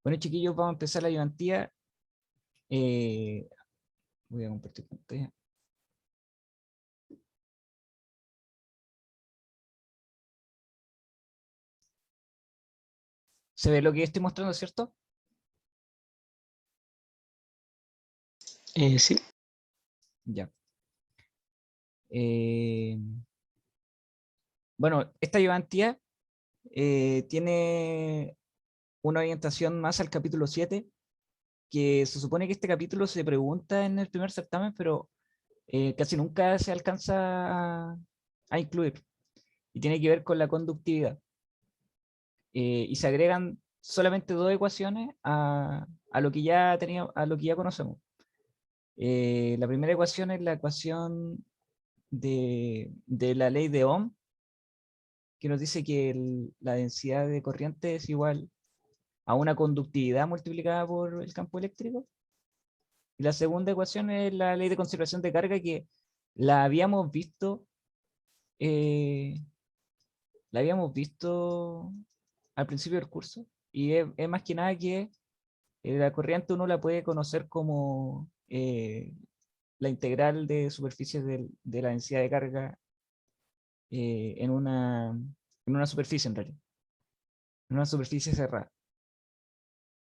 Bueno, chiquillos, vamos a empezar la ayudantía. Eh, Voy a compartir pantalla. ¿Se ve lo que estoy mostrando, cierto? Sí, Ya. Eh, bueno, esta ayudantía tiene una orientación más al capítulo 7, que se supone que este capítulo se pregunta en el primer certamen, pero casi nunca se alcanza a incluir. Y tiene que ver con la conductividad. Y se agregan solamente dos ecuaciones a lo que ya tenía, a lo que ya conocemos. La primera ecuación es la ecuación de la ley de Ohm, que nos dice que la densidad de corriente es igual a una conductividad multiplicada por el campo eléctrico. Y la segunda ecuación es la ley de conservación de carga, que la habíamos visto, eh, la habíamos visto al principio del curso, y es más que nada que la corriente uno la puede conocer como la integral de superficie de la densidad de carga en una superficie en realidad, en una superficie cerrada.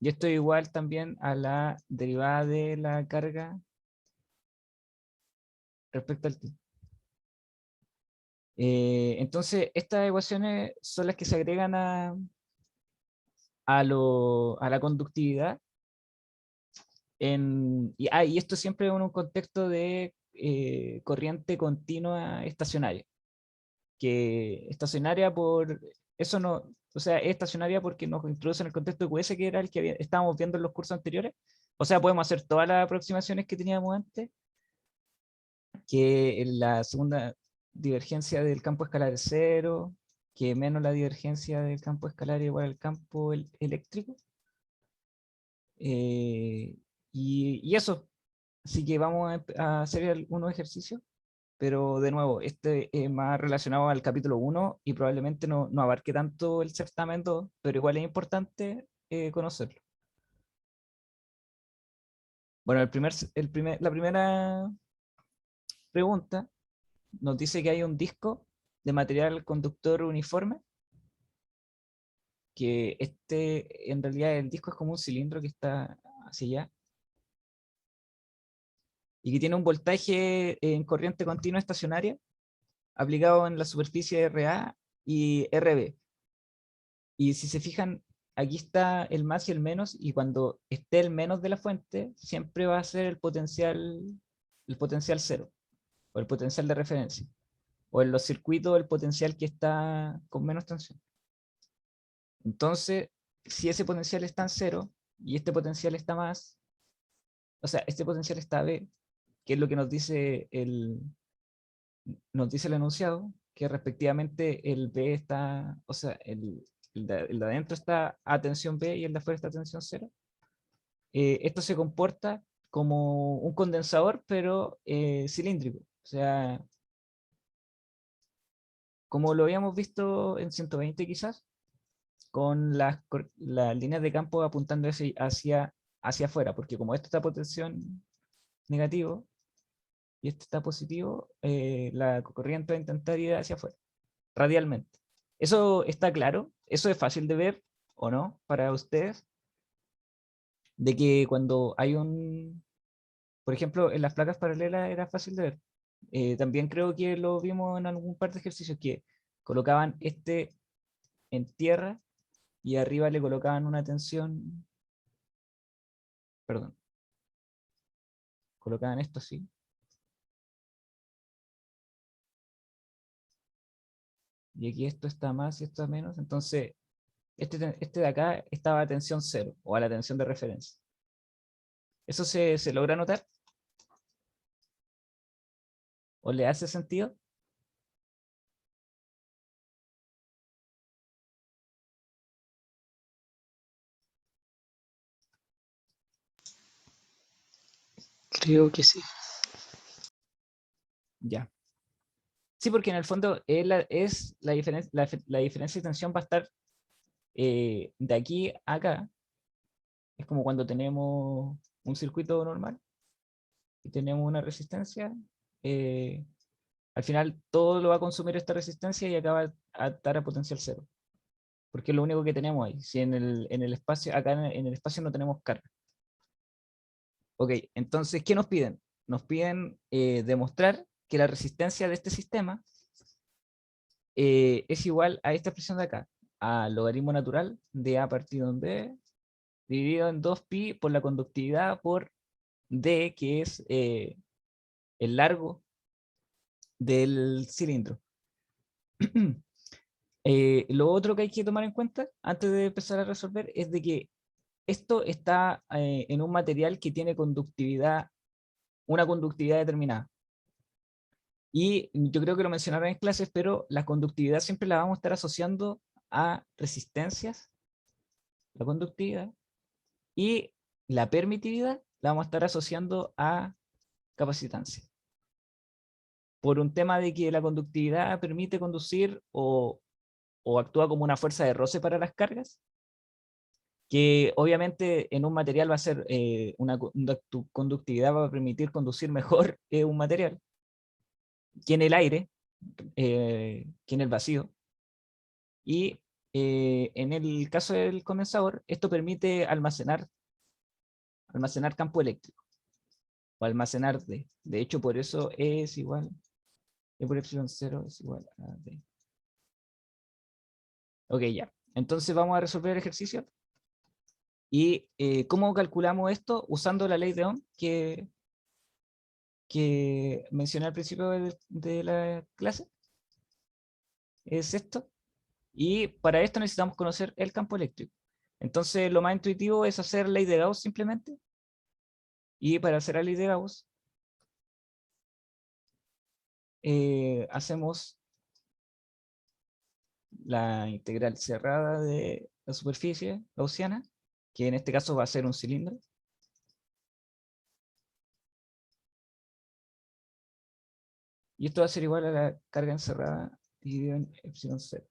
Y esto es igual también a la derivada de la carga respecto al tiempo. Entonces, estas ecuaciones son las que se agregan a la conductividad. Y esto siempre en un contexto de corriente continua estacionaria. Que estacionaria por, eso no, o sea, es estacionaria porque nos introduce en el contexto de QS, que era el que estábamos viendo en los cursos anteriores. O sea, podemos hacer todas las aproximaciones que teníamos antes, que en la segunda divergencia del campo escalar es cero, que menos la divergencia del campo escalar igual al campo eléctrico. Eh, y eso, así que vamos a hacer algunos ejercicios, pero de nuevo, este es más relacionado al capítulo 1 y probablemente no abarque tanto el certamen 2, pero igual es importante conocerlo. Bueno, la primera pregunta nos dice que hay un disco de material conductor uniforme, que en realidad el disco es como un cilindro que está hacia allá, y que tiene un voltaje en corriente continua estacionaria aplicado en la superficie RA y RB. Y si se fijan, aquí está el más y el menos, y cuando esté el menos de la fuente, siempre va a ser el potencial cero, o el potencial de referencia, o en los circuitos el potencial que está con menos tensión. Entonces, si ese potencial está en cero y este potencial está más, o sea, este potencial está B, que es lo que nos dice el enunciado, que respectivamente el B está, o sea, el de adentro está a tensión B y el de afuera está a tensión cero. Esto se comporta como un condensador, pero cilíndrico. O sea, como lo habíamos visto en 120 quizás, con las líneas de campo apuntando hacia afuera, porque como esto está a potencial negativo y este está positivo, la corriente va a intentar ir hacia afuera, radialmente. ¿Eso está claro? ¿Eso es fácil de ver o no para ustedes? De que cuando hay por ejemplo, en las placas paralelas era fácil de ver. También creo que lo vimos en algún par de ejercicios que colocaban este en tierra y arriba le colocaban una tensión, perdón, colocaban esto así. Y aquí esto está más y esto está menos. Entonces, este de acá estaba a tensión cero o a la tensión de referencia. ¿Eso se logra notar? ¿O le hace sentido? creo que sí. Ya. Sí, porque en el fondo es la diferencia, la diferencia de tensión va a estar de aquí a acá, Es como cuando tenemos un circuito normal y tenemos una resistencia. eh, Al final todo lo va a consumir esta resistencia y acaba a estar a potencial cero, porque es lo único que tenemos ahí. Si en el espacio, acá en el espacio no tenemos carga. Ok, entonces, ¿qué nos piden? Nos piden demostrar que la resistencia de este sistema es igual a esta expresión de acá, a logaritmo natural de A partido en B, dividido en 2pi por la conductividad por D, que es el largo del cilindro. Lo otro que hay que tomar en cuenta antes de empezar a resolver es de que esto está en un material que tiene conductividad, una conductividad determinada. Y yo creo que lo mencionaron en clases, pero la conductividad siempre la vamos a estar asociando a resistencias, la conductividad, y la permitividad la vamos a estar asociando a capacitancia. Por un tema de que la conductividad permite conducir o actúa como una fuerza de roce para las cargas, que obviamente en un material va a ser una conductividad va a permitir conducir mejor un material que en el aire, que en el vacío. Y en el caso del condensador, esto permite almacenar campo eléctrico o almacenar D. De hecho, por eso E es igual, E por epsilon 0 es igual a D. Ok, ya. Entonces vamos a resolver el ejercicio. ¿Y cómo calculamos esto? Usando la ley de Ohm que mencioné al principio de la clase. Es esto. Y para esto necesitamos conocer el campo eléctrico. Entonces lo más intuitivo es hacer ley de Gauss simplemente. Y para hacer la ley de Gauss, hacemos la integral cerrada de la superficie gaussiana, que en este caso va a ser un cilindro. Y esto va a ser igual a la carga encerrada dividido en epsilon 0.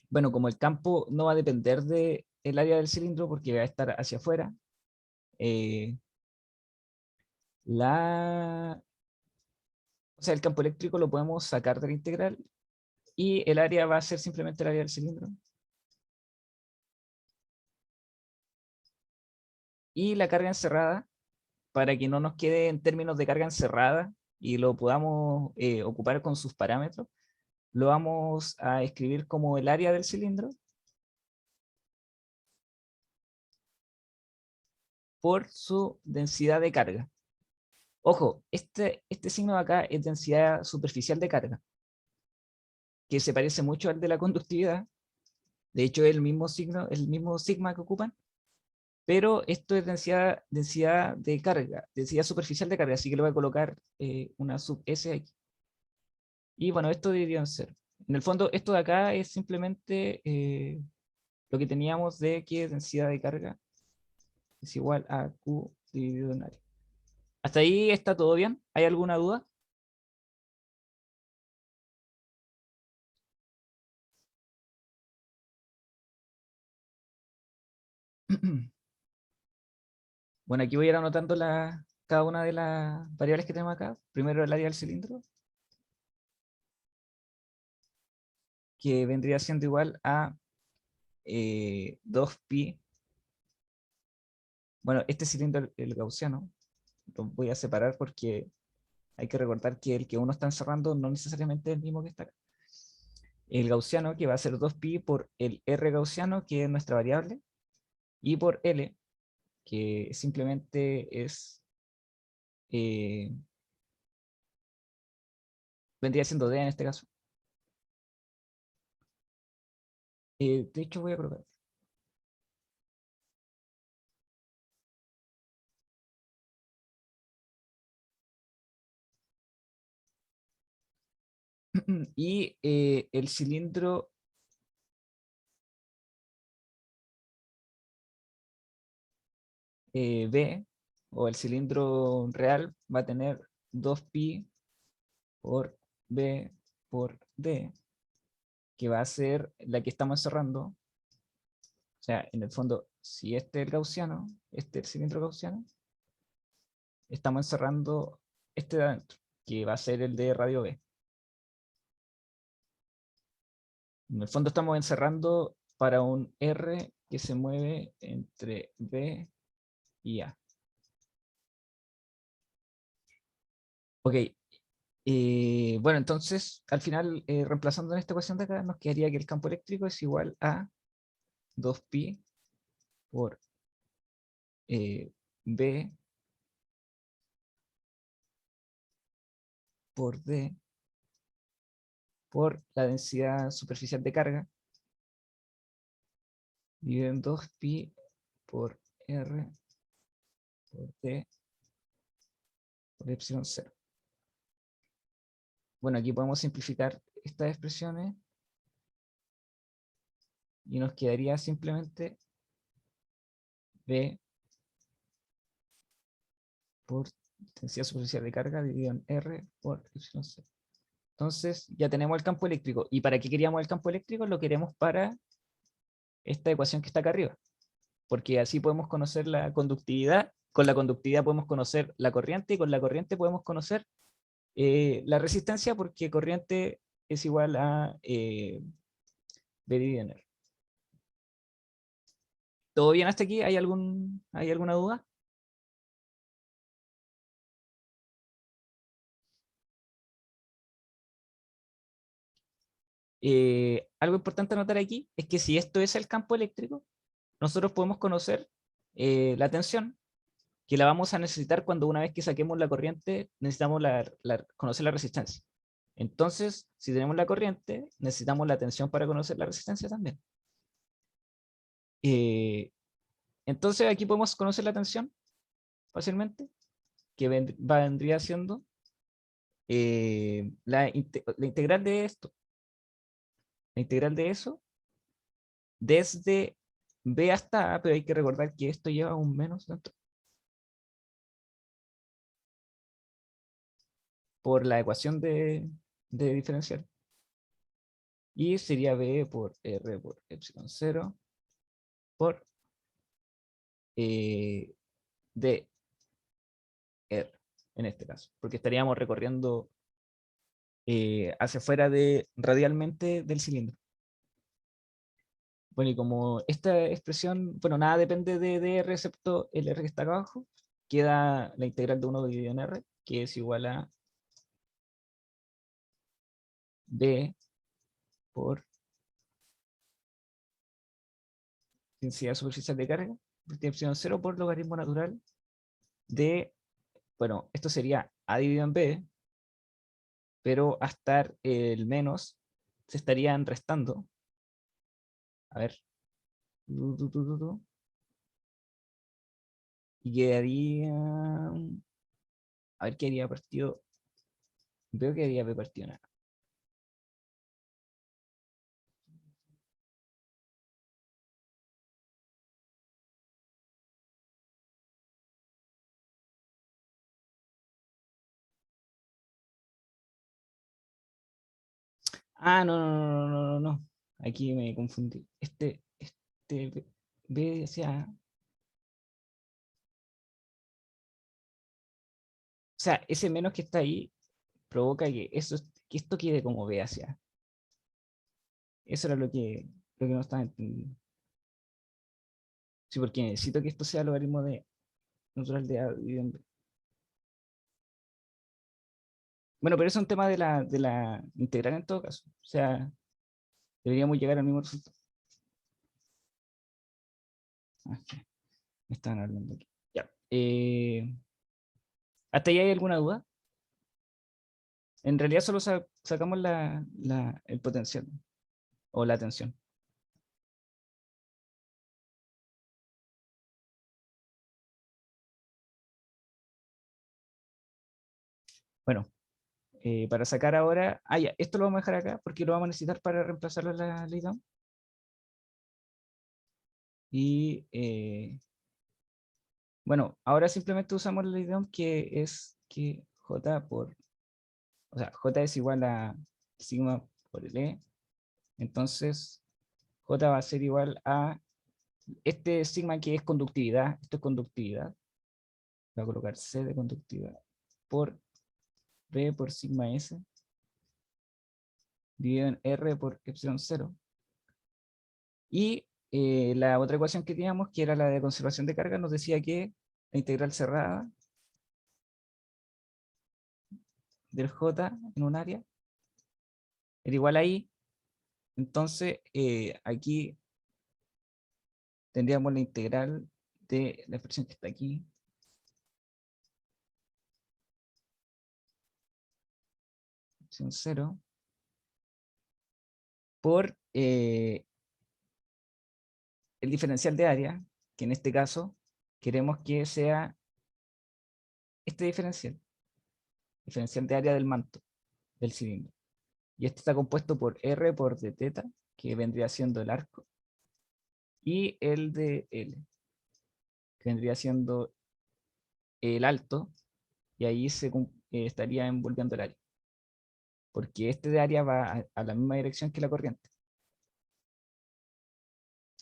Bueno, como el campo no va a depender del área del cilindro porque va a estar hacia afuera, eh, o sea, el campo eléctrico lo podemos sacar de la integral y el área va a ser simplemente el área del cilindro. Y la carga encerrada, para que no nos quede en términos de carga encerrada y lo podamos ocupar con sus parámetros, lo vamos a escribir como el área del cilindro por su densidad de carga. Ojo, este signo de acá es densidad superficial de carga, que se parece mucho al de la conductividad. De hecho, es el mismo signo, el mismo sigma que ocupan, pero esto es densidad de carga, densidad superficial de carga, así que le voy a colocar una sub S aquí. Y bueno, esto dividido en cero. En el fondo, esto de acá es simplemente lo que teníamos de que densidad de carga es igual a Q dividido en área. ¿Hasta ahí está todo bien? ¿Hay alguna duda? Bueno, aquí voy a ir anotando cada una de las variables que tenemos acá. Primero el área del cilindro, que vendría siendo igual a 2pi. Bueno, este cilindro, el gaussiano, lo voy a separar porque hay que recordar que el que uno está encerrando no necesariamente es el mismo que está acá. El gaussiano, que va a ser 2pi por el R gaussiano, que es nuestra variable, y por L, que simplemente eh, vendría siendo D en este caso. De hecho, voy a probar. Y el cilindro B, o el cilindro real, va a tener 2pi por B por D, que va a ser la que estamos cerrando, O sea, en el fondo, si este es el gaussiano, este es el cilindro gaussiano, estamos encerrando este de adentro, que va a ser el de radio B. En el fondo estamos encerrando para un R que se mueve entre B y A. Ok. Bueno, entonces, al final, reemplazando en esta ecuación de acá, nos quedaría que el campo eléctrico es igual a 2pi por B por D por la densidad superficial de carga, dividido en 2pi por R por D por epsilon 0. Bueno, aquí podemos simplificar estas expresiones y nos quedaría simplemente B por densidad superficial de carga dividido en R por epsilon 0. Entonces ya tenemos el campo eléctrico. ¿Y para qué queríamos el campo eléctrico? Lo queremos para esta ecuación que está acá arriba. Porque así podemos conocer la conductividad. Con la conductividad podemos conocer la corriente y con la corriente podemos conocer la resistencia, porque corriente es igual a B dividido en R. ¿Todo bien hasta aquí? ¿Hay alguna duda? Algo importante a notar aquí es que si esto es el campo eléctrico, nosotros podemos conocer la tensión, que la vamos a necesitar cuando una vez que saquemos la corriente, necesitamos conocer la resistencia. Entonces, si tenemos la corriente, necesitamos la tensión para conocer la resistencia también. Entonces, aquí podemos conocer la tensión fácilmente, que vendría siendo la integral de esto. La integral de eso desde B hasta A, pero hay que recordar que esto lleva un menos dentro, por la ecuación de diferencial. Y sería B por R por epsilon 0 por D R, en este caso, porque estaríamos recorriendo hacia afuera radialmente del cilindro. Bueno, y como esta expresión, bueno, nada depende de R excepto el R que está acá abajo, queda la integral de 1 dividido en R, que es igual a B por densidad superficial de carga, epsilon 0 por logaritmo natural de, bueno, esto sería A dividido en B, pero a estar el menos se estarían restando. A ver. Y quedaría. A ver qué haría partido. Veo que haría B partido nada. Ah, no, no, no, no, no, no. Aquí me confundí. B hacia A. O sea, ese menos que está ahí provoca que esto quede como B hacia A. Eso era lo que no estaba entendiendo. Sí, porque necesito que esto sea logaritmo de natural de A dividido en B. Bueno, pero eso es un tema de la integral en todo caso. O sea, deberíamos llegar al mismo resultado. Ah, sí, me estaban hablando aquí. Ya. ¿Hasta ahí hay alguna duda? En realidad solo sacamos el potencial o la tensión. Bueno, para sacar ahora. Ah, ya, esto lo vamos a dejar acá porque lo vamos a necesitar para reemplazarlo en la ley down. Y bueno, ahora simplemente usamos la ley down, que es que J por. O sea, J es igual a sigma por el E. Entonces, J va a ser igual a este sigma que es conductividad, esto es conductividad, voy a colocar C de conductividad por B por sigma S dividido en R por epsilon 0. Y la otra ecuación que teníamos, que era la de conservación de carga, nos decía que la integral cerrada del J en un área era igual a I. Entonces, aquí tendríamos la integral de la expresión que está aquí, epsilon 0, por el diferencial de área, que en este caso queremos que sea este diferencial de área del manto del cilindro. Y este está compuesto por R por d teta, que vendría siendo el arco, y el de L, que vendría siendo el alto, y ahí estaría envolviendo el área, porque este de área va a la misma dirección que la corriente.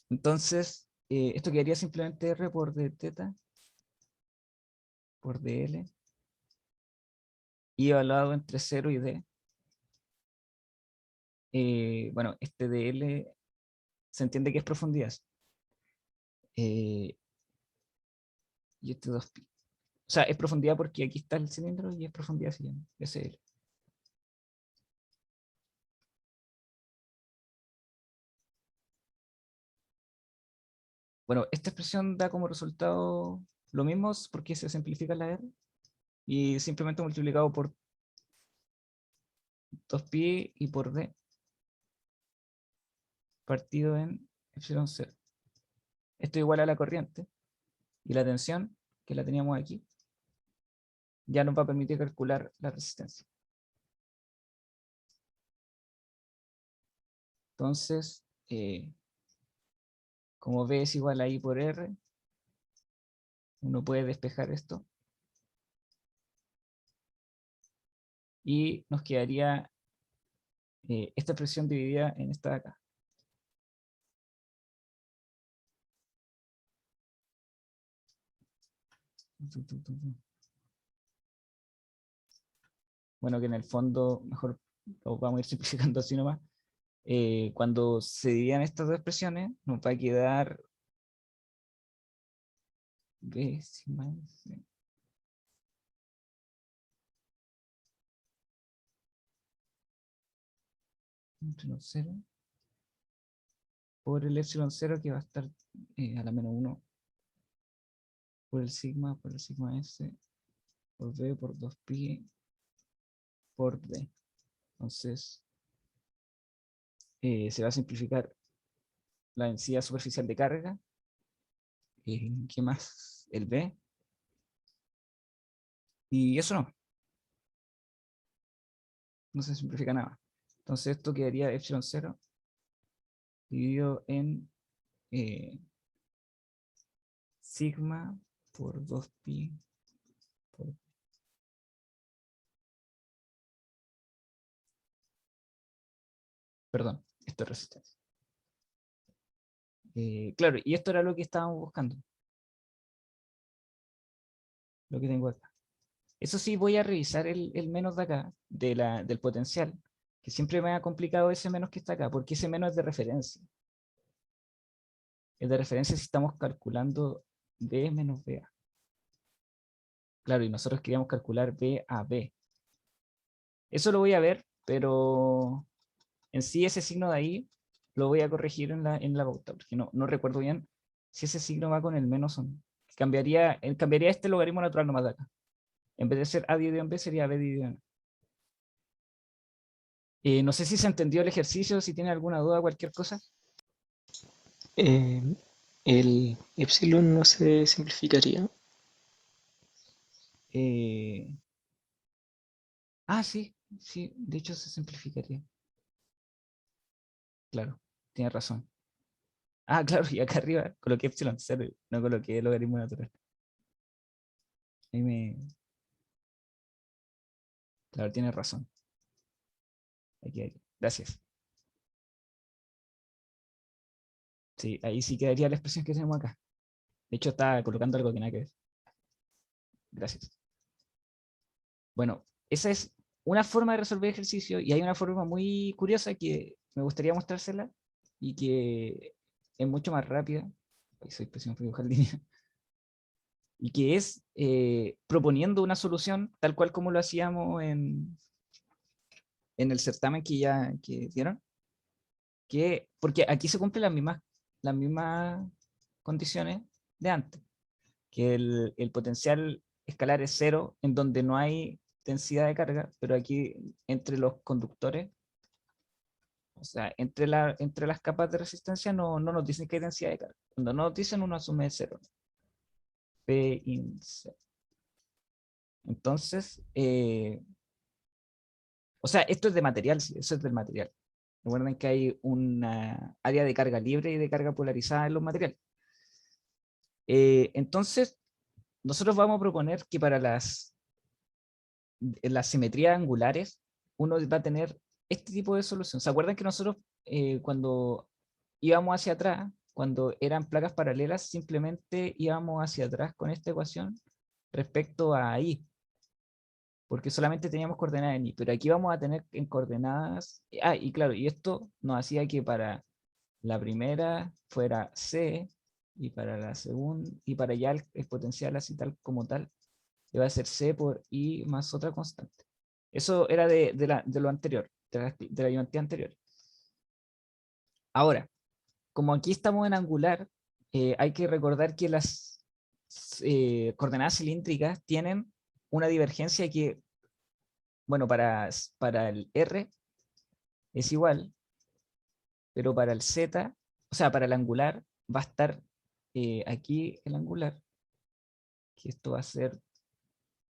Entonces, esto quedaría simplemente R por d teta por dl, y evaluado entre 0 y d. Bueno, este dl se entiende que es profundidad. Y este 2pi. O sea, es profundidad porque aquí está el cilindro y es profundidad se llama SL. Bueno, esta expresión da como resultado lo mismo porque se simplifica la R y simplemente multiplicado por 2pi y por d partido en epsilon 0. Esto es igual a la corriente y la tensión, que la teníamos aquí, ya nos va a permitir calcular la resistencia. Entonces, como B es igual a I por R, uno puede despejar esto y nos quedaría esta expresión dividida en esta de acá. Bueno, que en el fondo mejor lo vamos a ir simplificando así nomás. Cuando se dividan estas dos expresiones, nos va a quedar B más epsilon 0 por el epsilon 0 que va a estar a la menos 1 por el sigma S por B por 2pi por D. Entonces, se va a simplificar la densidad superficial de carga. ¿Qué más? El B. Y eso no se simplifica nada. Entonces esto quedaría epsilon 0 dividido en sigma por 2pi por... Perdón, esto es resistencia. Claro, y esto era lo que estábamos buscando. Lo que tengo acá. Eso sí, voy a revisar el menos de acá, del potencial, que siempre me ha complicado ese menos que está acá, porque ese menos es de referencia. Es de referencia si estamos calculando B menos BA. Claro, y nosotros queríamos calcular B a B. Eso lo voy a ver, pero en sí ese signo de ahí lo voy a corregir en la pauta, porque no recuerdo bien si ese signo va con el menos o no. Cambiaría este logaritmo natural nomás de acá. En vez de ser A dividido en B, sería B dividido en A. No sé si se entendió el ejercicio, si tiene alguna duda, cualquier cosa. Eh, el epsilon no se simplificaría. Eh, sí, sí, de hecho se simplificaría. Claro, tiene razón. Claro, y acá arriba coloqué epsilon 0, no coloqué el logaritmo natural. Ahí Claro, tiene razón. Aquí. Gracias. Sí, ahí sí quedaría la expresión que tenemos acá. De hecho, está colocando algo que nada que ver. Gracias. Bueno, esa es una forma de resolver ejercicio y hay una forma muy curiosa que me gustaría mostrársela y que es mucho más rápida. Ay, soy pésimo para dibujar línea. Y que es proponiendo una solución tal cual como lo hacíamos en el certamen que ya que dieron, que, porque aquí se cumplen las mismas condiciones de antes, que el potencial escalar es cero en donde no hay densidad de carga, pero aquí entre los conductores, o sea, entre las capas de resistencia no nos dicen que hay densidad de carga. Cuando no nos dicen, uno asume cero. P in C. Entonces, o sea, esto es de material, sí, eso es del material. Recuerden que hay una área de carga libre y de carga polarizada en los materiales. Entonces, nosotros vamos a proponer que para las simetrías angulares, uno va a tener este tipo de solución. ¿Se acuerdan que nosotros cuando íbamos hacia atrás, cuando eran placas paralelas, simplemente íbamos hacia atrás con esta ecuación respecto a I? Porque solamente teníamos coordenadas en Y, pero aquí vamos a tener en coordenadas, y claro, y esto nos hacía que para la primera fuera C, y para la segunda, y para ya el potencial así tal como tal, iba a ser C por I más otra constante. Eso era de lo anterior, de la ayudantía anterior. Ahora, como aquí estamos en angular, hay que recordar que las coordenadas cilíndricas tienen una divergencia que, bueno, para el R es igual, pero para el Z, o sea, para el angular, va a estar aquí el angular, que esto va a ser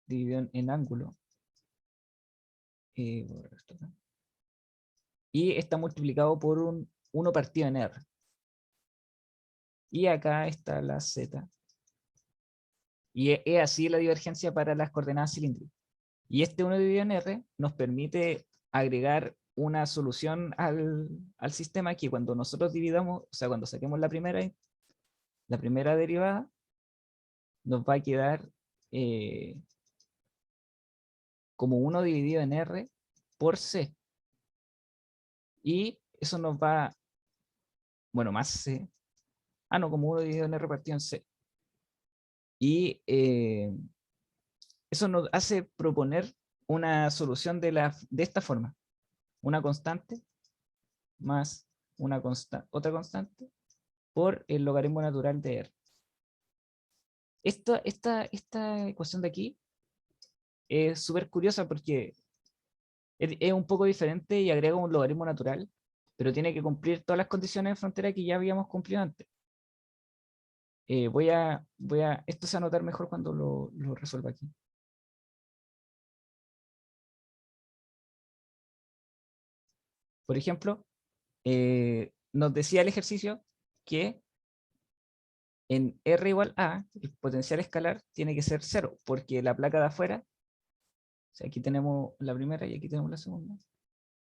dividido en ángulo, eh, y está multiplicado por un 1 partido en R. Y acá está la Z. Y es así la divergencia para las coordenadas cilíndricas. Y este 1 dividido en R nos permite agregar una solución al sistema que cuando nosotros dividamos, o sea, cuando saquemos la primera derivada, nos va a quedar como 1 dividido en R por C. Y eso nos va, bueno, más C. No, como 1 dividido en R partido en C. Y eso nos hace proponer una solución de esta forma. Una constante más otra constante por el logaritmo natural de R. Esta ecuación de aquí es súper curiosa porque es un poco diferente y agrega un logaritmo natural, pero tiene que cumplir todas las condiciones de frontera que ya habíamos cumplido antes. Esto se va a notar mejor cuando lo resuelva aquí. Por ejemplo, nos decía el ejercicio que en R igual a, el potencial escalar tiene que ser cero, porque la placa de afuera, o sea, aquí tenemos la primera y aquí tenemos la segunda,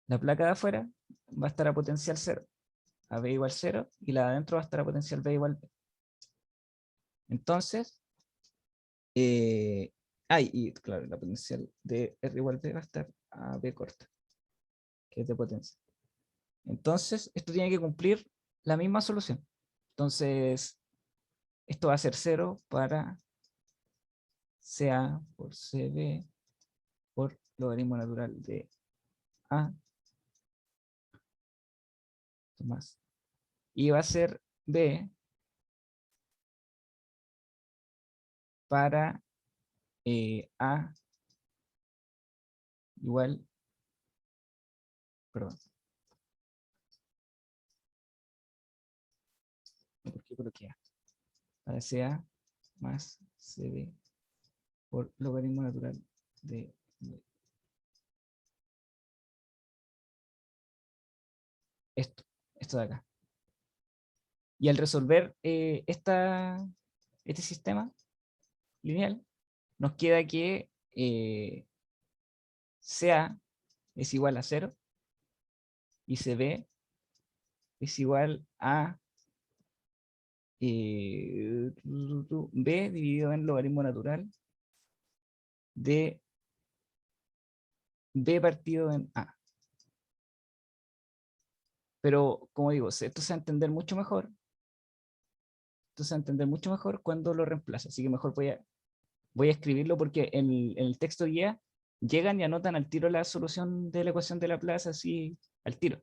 la placa de afuera va a estar a potencial cero, a B igual cero, y la de adentro va a estar a potencial B igual B. Entonces, y claro, la potencial de R igual B va a estar a B corta, que es de potencia. Entonces, esto tiene que cumplir la misma solución. Entonces, esto va a ser cero para CA por CB por logaritmo natural de A más. Y va a ser B para A igual, perdón, ¿por qué coloqué A? Para CA más CB por logaritmo natural de esto, esto de acá. Y al resolver este sistema lineal, nos queda que CA es igual a 0 y CB es igual a B dividido en logaritmo natural de B partido en A. Pero, como digo, esto se va a entender mucho mejor. Esto se va a entender mucho mejor cuando lo reemplace. Así que mejor voy a escribirlo porque en el texto guía llegan y anotan al tiro la solución de la ecuación de Laplace, así al tiro.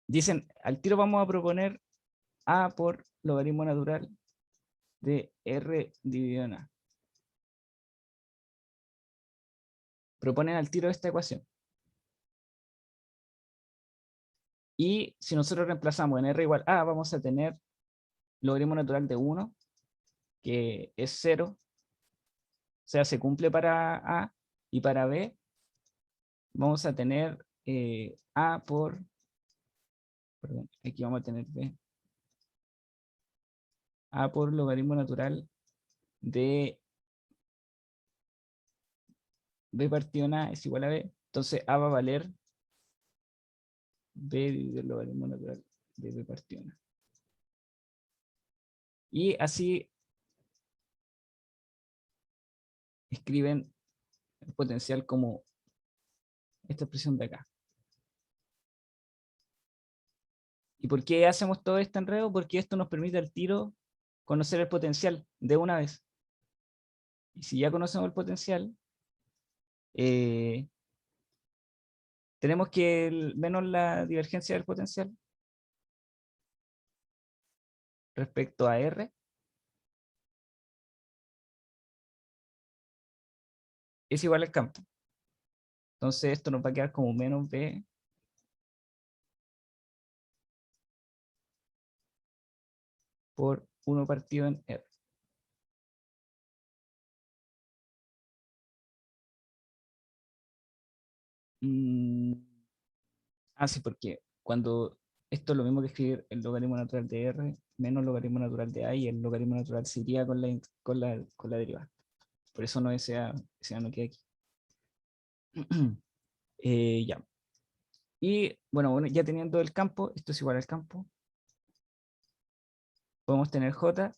Dicen, al tiro vamos a proponer A por logaritmo natural de R dividido en A. Proponen al tiro esta ecuación. Y si nosotros reemplazamos en R igual a, vamos a tener logaritmo natural de 1, que es 0. O sea, se cumple para A. Y para B vamos a tener A por... Perdón, aquí vamos a tener B. A por logaritmo natural de B partido en A es igual a B. Entonces A va a valer B dividido el logaritmo natural de B partido en A. Y así escriben el potencial como esta expresión de acá. ¿Y por qué hacemos todo este enredo? Porque esto nos permite al tiro conocer el potencial de una vez. Y si ya conocemos el potencial, tenemos que menos la divergencia del potencial respecto a R es igual al campo. Entonces esto nos va a quedar como menos B por 1 partido en R. Sí, porque cuando esto es lo mismo que escribir el logaritmo natural de R menos logaritmo natural de A, y el logaritmo natural se iría con la derivada. Por eso no ese A no queda aquí. Ya. Y bueno, ya teniendo el campo, esto es igual al campo, podemos tener J,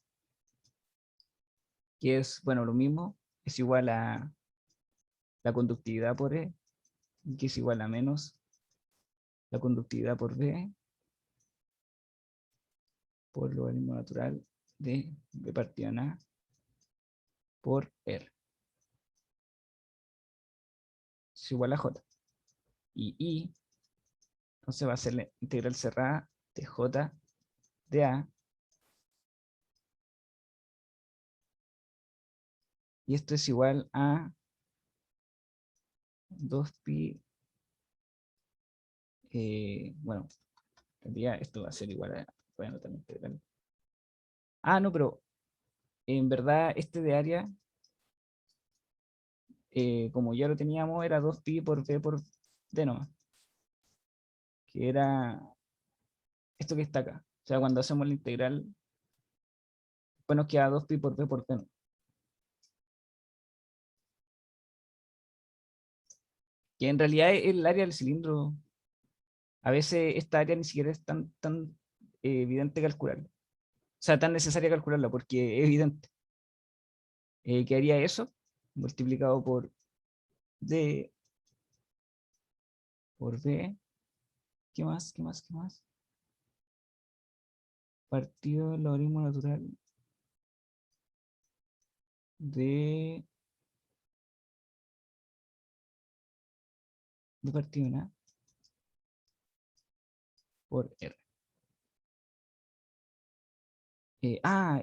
que es, bueno, lo mismo, es igual a la conductividad por E, que es igual a menos la conductividad por B, por logaritmo natural de B partido en A por R. Es igual a J. Y I, entonces va a ser la integral cerrada de J de A. Y esto es igual a 2pi, bueno, en realidad esto va a ser igual a, voy a anotar la integral. No, pero en verdad este de área, como ya lo teníamos, era 2pi por b por d nomás, que era esto que está acá. O sea, cuando hacemos la integral, pues nos queda 2pi por b por d nomás. Que en realidad es el área del cilindro. A veces esta área ni siquiera es tan evidente calcularla. O sea, tan necesaria calcularla, porque es evidente. ¿Qué haría eso? Multiplicado por d por b. ¿Qué más? ¿Qué más? ¿Qué más? Partido del logaritmo natural de partido en A por R.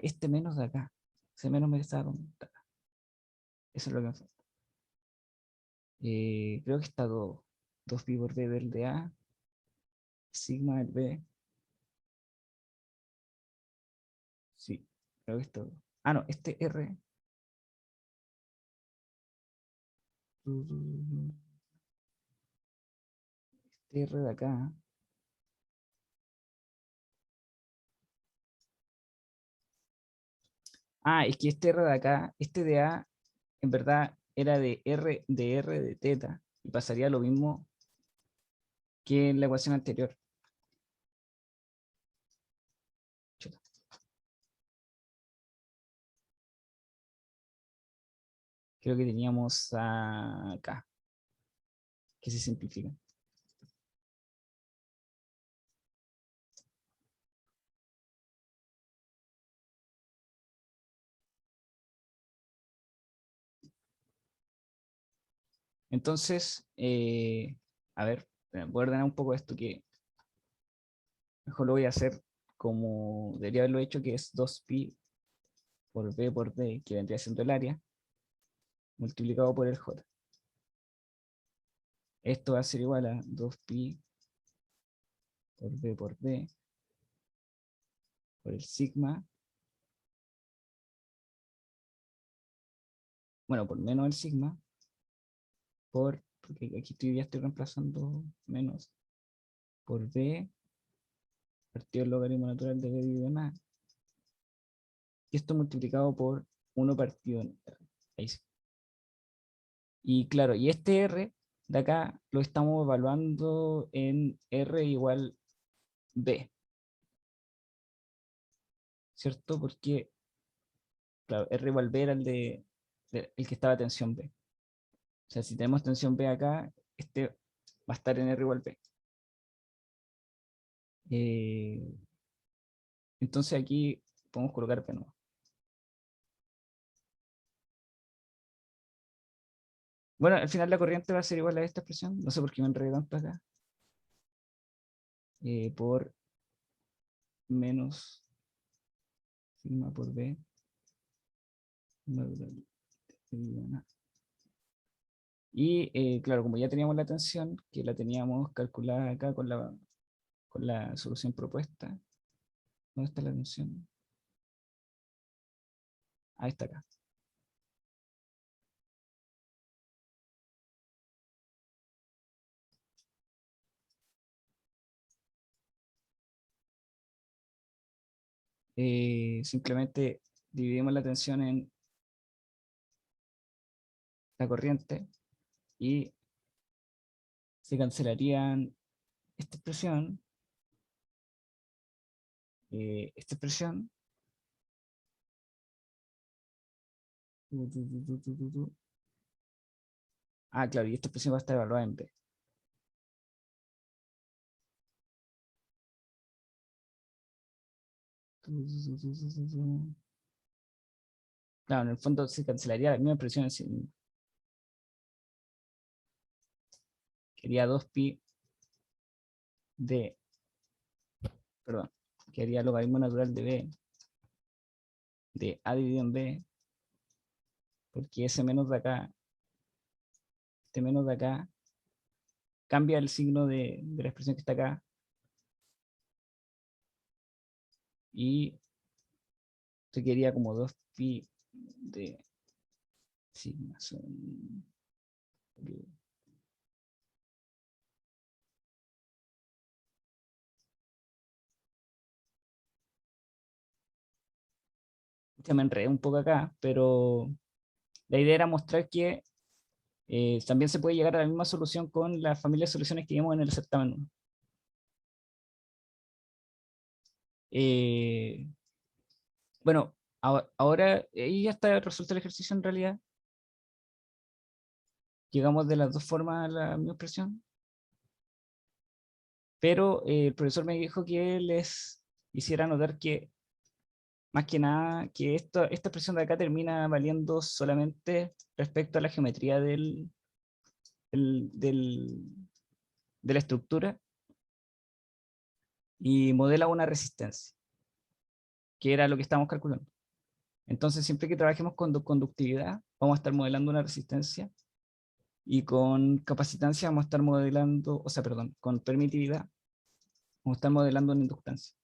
Este menos de acá. Ese menos me estaba contando. Eso es lo que me falta. Creo que está 2 pi por B del de A, sigma del B. Sí, creo que está 2. No, este R. Este R de acá. Es que este R de acá, este de A, en verdad era de R de teta. Y pasaría lo mismo que en la ecuación anterior. Chuta. creo que teníamos acá, que se simplifica. Entonces, a ver, voy a ordenar un poco esto, que mejor lo voy a hacer como debería haberlo hecho, que es 2pi por b por d, que vendría siendo el área, multiplicado por el j. Esto va a ser igual a 2pi por b por d, por el sigma, bueno, por menos el sigma, porque aquí ya estoy reemplazando menos, por b, partido del logaritmo natural de b dividido en a, y esto multiplicado por 1 partido en r. Ahí sí. Y claro, y este r de acá lo estamos evaluando en r igual b, ¿cierto? Porque, claro, r igual b era el que estaba tensión b. O sea, si tenemos tensión b acá, este va a estar en r igual b. Entonces aquí podemos colocar b nuevo. Bueno, al final la corriente va a ser igual a esta expresión. No sé por qué me enredé tanto acá. Por menos sigma por b. Y claro, como ya teníamos la tensión, que la teníamos calculada acá con la solución propuesta. ¿Dónde está la tensión? Ahí está acá. Simplemente dividimos la tensión en la corriente y se cancelarían esta expresión, esta expresión, claro, y esta expresión va a estar evaluada en B. Claro, en el fondo se cancelaría la misma expresión en sí misma. Quería 2pi de, perdón, quería logaritmo natural de B, de A dividido en B, porque ese menos de acá, este menos de acá, cambia el signo de la expresión que está acá, y se quería como 2pi de sigma son... Ya me enredé un poco acá, pero la idea era mostrar que también se puede llegar a la misma solución con la familia de soluciones que vimos en el certamen 1. Bueno, ahora ahí ya está resuelto el ejercicio en realidad. Llegamos de las dos formas a la misma expresión. Pero el profesor me dijo que les hiciera notar que, más que nada, que esta expresión de acá termina valiendo solamente respecto a la geometría del- del- de la estructura y modela una resistencia, que era lo que estábamos calculando. Entonces, siempre que trabajemos con conductividad, vamos a estar modelando una resistencia, y con capacitancia vamos a estar modelando, o sea, perdón, con permitividad vamos a estar modelando una inductancia.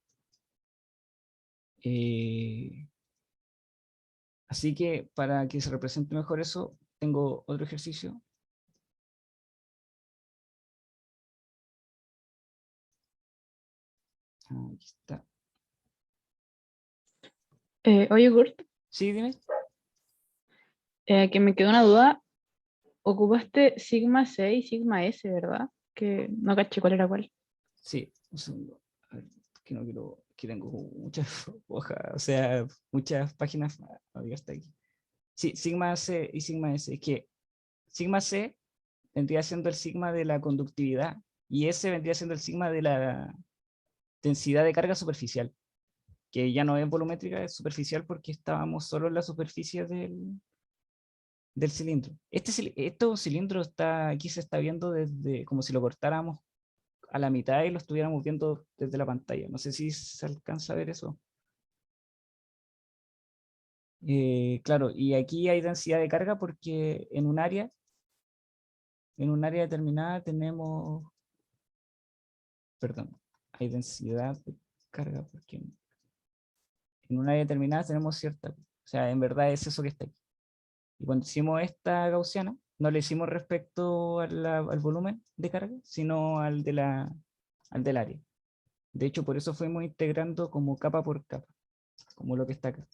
Así que para que se represente mejor eso, tengo otro ejercicio. Aquí está. Oye, Kurt, Sí, dime. que me quedó una duda. Ocupaste sigma C y sigma S, ¿verdad? Que no caché cuál era cuál. Sí, un segundo. A ver, que no quiero, que tengo muchas hojas, o sea, muchas páginas abiertas aquí. Sí, sigma C y sigma S. Es que sigma C vendría siendo el sigma de la conductividad y S vendría siendo el sigma de la densidad de carga superficial, que ya no es volumétrica, es superficial porque estábamos solo en la superficie del cilindro. Este un cilindro está, aquí se está viendo desde, como si lo cortáramos a la mitad y lo estuviéramos viendo desde la pantalla. No sé si se alcanza a ver eso. Claro, y aquí hay densidad de carga porque en un área determinada tenemos, perdón, hay densidad de carga porque en un área determinada tenemos cierta, o sea, en verdad es eso que está aquí. Y cuando hicimos esta gaussiana, no le hicimos respecto al volumen de carga, sino al del área. De hecho, por eso fuimos integrando como capa por capa, como lo que está acá.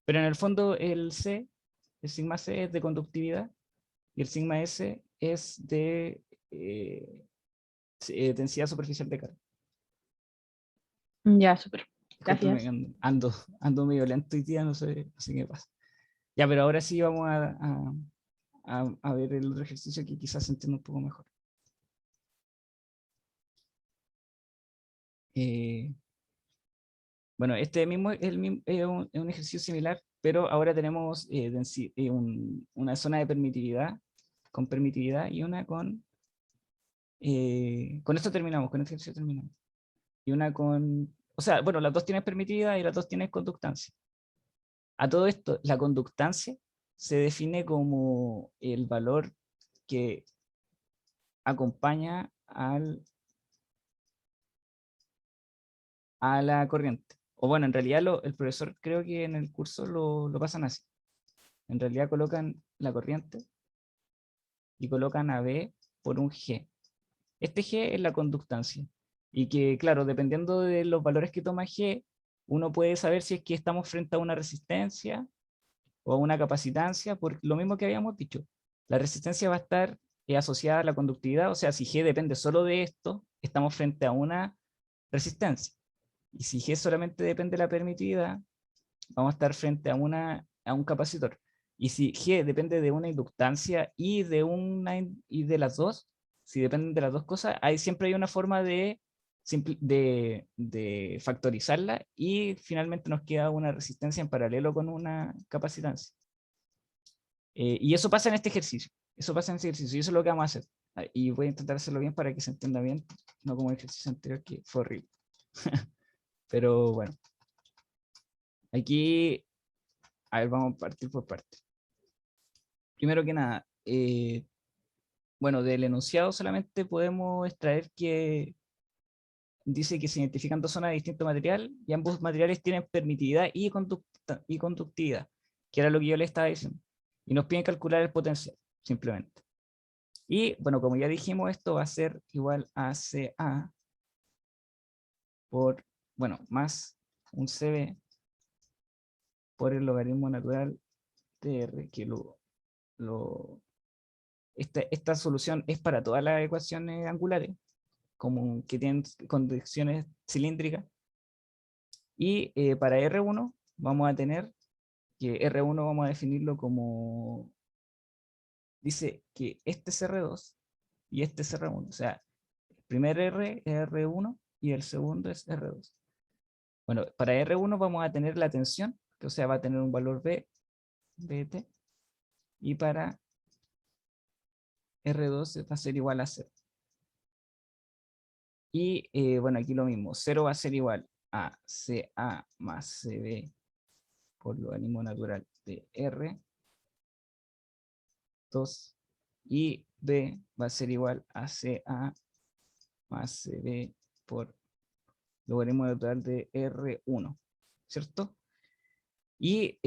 Pero en el fondo el sigma C es de conductividad y el sigma S es de densidad superficial de carga. Ya, súper. Discúlpeme, Gracias. ando medio lento hoy día, no sé qué pasa. Ya, pero ahora sí vamos a ver el otro ejercicio que quizás se entienda un poco mejor. Bueno, este mismo es, es un ejercicio similar, pero ahora tenemos una zona de permitividad, con permitividad y una con esto terminamos, con este ejercicio terminamos. Y una con, o sea, bueno, las dos tienen permitividad y las dos tienen conductancia. A todo esto, la conductancia se define como el valor que acompaña a la corriente. O bueno, en realidad el profesor creo que en el curso lo pasan así. En realidad colocan la corriente y colocan a B por un G. Este G es la conductancia. Y que, claro, dependiendo de los valores que toma G, uno puede saber si es que estamos frente a una resistencia o a una capacitancia, por lo mismo que habíamos dicho. La resistencia va a estar asociada a la conductividad, o sea, si G depende solo de esto, estamos frente a una resistencia. Y si G solamente depende de la permitividad, vamos a estar frente a un capacitor. Y si G depende de una inductancia y de las dos, si dependen de las dos cosas, siempre hay una forma de factorizarla y finalmente nos queda una resistencia en paralelo con una capacitancia. Y eso pasa en este ejercicio. Eso pasa en este ejercicio y eso es lo que vamos a hacer. Y voy a intentar hacerlo bien para que se entienda bien, no como el ejercicio anterior que fue horrible. Pero bueno, aquí, a ver, vamos a partir por parte. Primero que nada, bueno, del enunciado solamente podemos extraer que dice que se identifican dos zonas de distinto material y ambos materiales tienen permitividad y conductividad, que era lo que yo le estaba diciendo. Y nos piden calcular el potencial, simplemente. Y bueno, como ya dijimos, esto va a ser igual a CA por, bueno, más un CB por el logaritmo natural de R, que esta solución es para todas las ecuaciones angulares, como que tienen condiciones cilíndricas. Y para R1 vamos a tener que R1 vamos a definirlo como, dice que este es R2 y este es R1. O sea, el primer R es R1 y el segundo es R2. Bueno, para R1 vamos a tener la tensión, que o sea, va a tener un valor B, BT, y para R2 va a ser igual a 0. Y bueno, aquí lo mismo, 0 va a ser igual a CA más CB por logaritmo natural de R2 y B va a ser igual a CA más CB por logaritmo natural de R1, ¿cierto? Y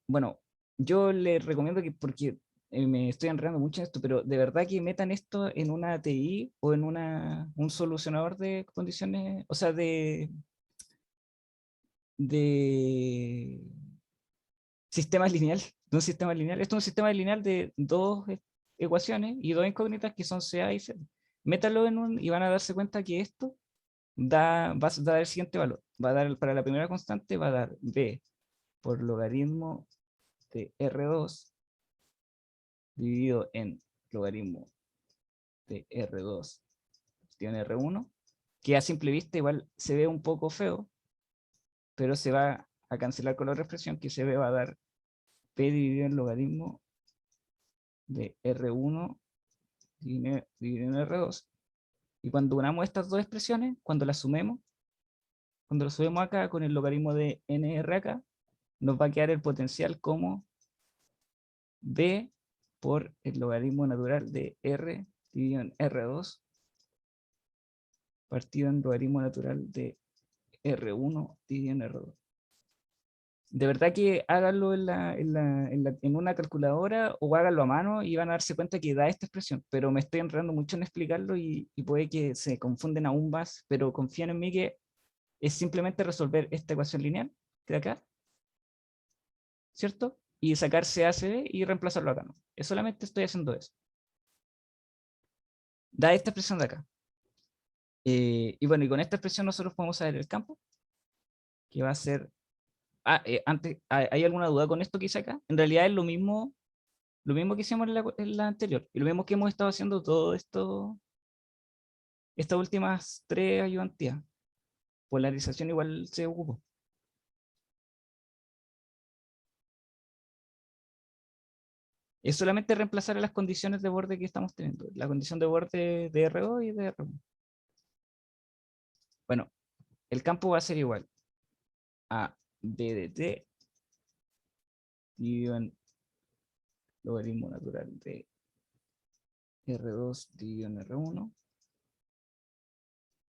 bueno, yo les recomiendo que, porque me estoy enredando mucho en esto, pero de verdad que metan esto en una TI o en un solucionador de condiciones, o sea, de sistemas lineales, de un sistema lineal. Esto es un sistema lineal de dos ecuaciones y dos incógnitas que son CA y C. Métanlo y van a darse cuenta que esto va a dar el siguiente valor. Va a dar, para la primera constante, va a dar B por logaritmo de R2 dividido en logaritmo de R2 tiene R1, que a simple vista igual se ve un poco feo, pero se va a cancelar con la otra expresión que se ve, va a dar P dividido en logaritmo de R1 dividido en R2. Y cuando unamos estas dos expresiones, cuando las sumemos acá con el logaritmo de NR acá, nos va a quedar el potencial como B por el logaritmo natural de R dividido en R2 partido en logaritmo natural de R1 dividido en R2. De verdad que háganlo en una calculadora o háganlo a mano y van a darse cuenta que da esta expresión, pero me estoy enredando mucho en explicarlo y puede que se confunden aún más, pero confíen en mí que es simplemente resolver esta ecuación lineal que de acá, ¿cierto? Y sacar CACB y reemplazarlo acá, ¿no? Es solamente estoy haciendo eso. Da esta expresión de acá. Y bueno, y con esta expresión nosotros podemos saber el campo, que va a ser... antes, ¿hay alguna duda con esto que hice acá? En realidad es lo mismo que hicimos en la anterior, y lo mismo que hemos estado haciendo todo esto, estas últimas 3 ayudantías. Polarización igual se ocupó. Es solamente reemplazar a las condiciones de borde que estamos teniendo. La condición de borde de R2 y de R1. Bueno, el campo va a ser igual a D de T dividido en logaritmo natural de R2 dividido en R1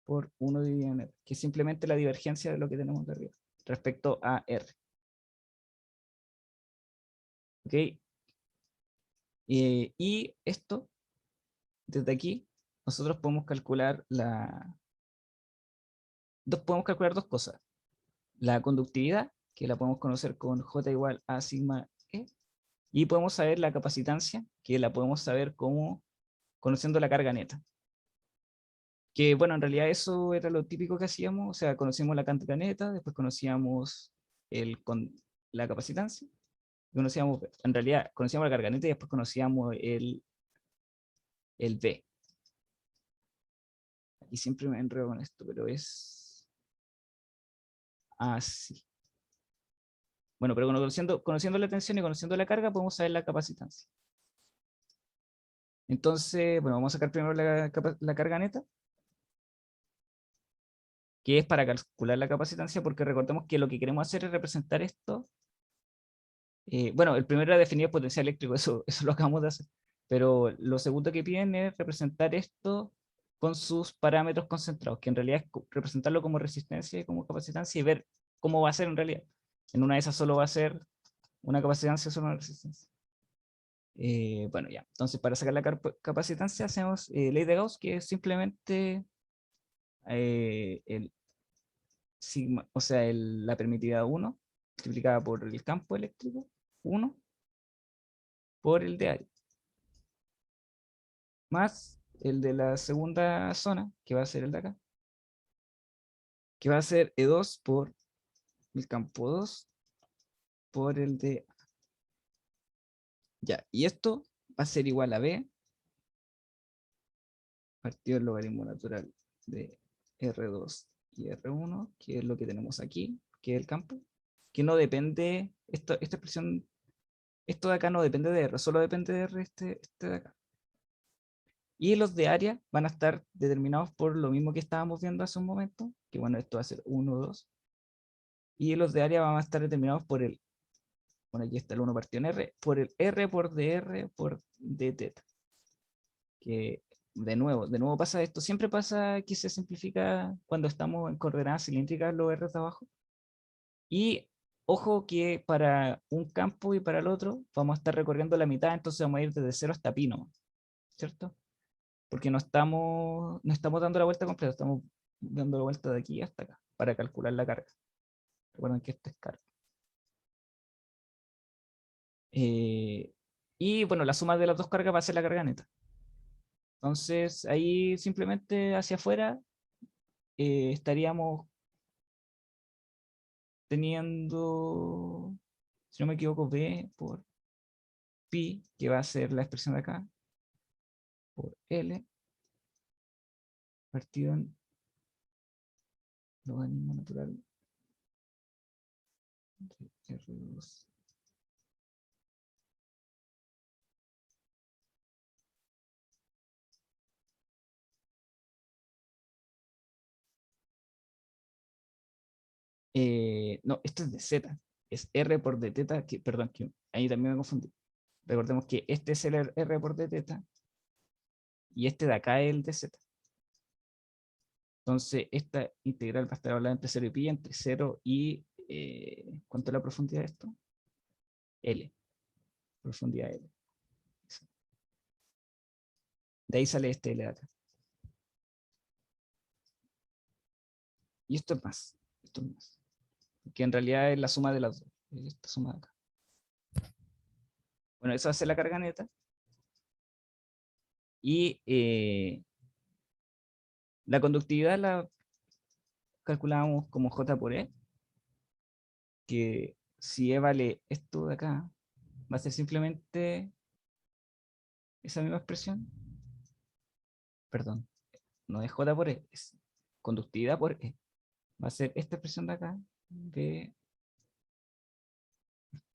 por 1 dividido en R, que es simplemente la divergencia de lo que tenemos de arriba respecto a R. ¿Ok? Y esto, desde aquí, nosotros podemos calcular podemos calcular dos cosas. La conductividad, que la podemos conocer con J igual a sigma E, y podemos saber la capacitancia, que la podemos saber como conociendo la carga neta. Que bueno, en realidad eso era lo típico que hacíamos, o sea, conocíamos la carga neta, después conocíamos la capacitancia, en realidad conocíamos la carga neta y después conocíamos el B. Aquí siempre me enredo con esto, pero es así. Bueno, pero conociendo la tensión y conociendo la carga, podemos saber la capacitancia. Entonces, bueno, vamos a sacar primero la carga neta, que es para calcular la capacitancia, porque recordemos que lo que queremos hacer es representar esto. Bueno, el primero era definir el potencial eléctrico, eso lo acabamos de hacer. Pero lo segundo que piden es representar esto con sus parámetros concentrados, que en realidad es representarlo como resistencia y como capacitancia y ver cómo va a ser en realidad. En una de esas solo va a ser una capacitancia, solo una resistencia. Bueno, ya. Entonces, para sacar la capacitancia hacemos ley de Gauss, que es simplemente el sigma, o sea, la permitividad 1 multiplicada por el campo eléctrico 1 por el de área, más el de la segunda zona, que va a ser el de acá, que va a ser E2 por el campo 2 por el de A. Ya, y esto va a ser igual a B partido del logaritmo natural de R2 y R1, que es lo que tenemos aquí, que es el campo, que no depende, esta expresión, esto de acá no depende de R, solo depende de R este de acá. Y los de área van a estar determinados por lo mismo que estábamos viendo hace un momento, que bueno, esto va a ser 1, 2. Y los de área van a estar determinados por bueno, aquí está el 1 partido en R, por el R por dr por d teta. Que de nuevo pasa esto, siempre pasa que se simplifica cuando estamos en coordenadas cilíndricas los R de abajo. Y ojo que para un campo y para el otro vamos a estar recorriendo la mitad, entonces vamos a ir desde 0 hasta pi nomás, ¿cierto? Porque no estamos dando la vuelta completa, estamos dando la vuelta de aquí hasta acá para calcular la carga. Recuerden que esto es carga. Y bueno, la suma de las dos cargas va a ser la carga neta. Entonces ahí simplemente hacia afuera estaríamos teniendo si no me equivoco, B por pi, que va a ser la expresión de acá, por L, partido en logaritmo natural de R2. No, esto es de z, es r por d teta, que, perdón, que ahí también me confundí. Recordemos que este es el r por d teta y este de acá es el de z. Entonces, esta integral va a estar hablando entre 0 y pi, entre 0 y... ¿cuánto es la profundidad de esto? L. Profundidad L. De ahí sale este L de acá. Y esto es más. Esto es más. Que en realidad es la suma de las dos. Esta suma de acá. Bueno, eso hace la carga neta. Y la conductividad la calculamos como J por E. Que si E vale esto de acá, va a ser simplemente esa misma expresión. Perdón, no es J por E, es conductividad por E. Va a ser esta expresión de acá, de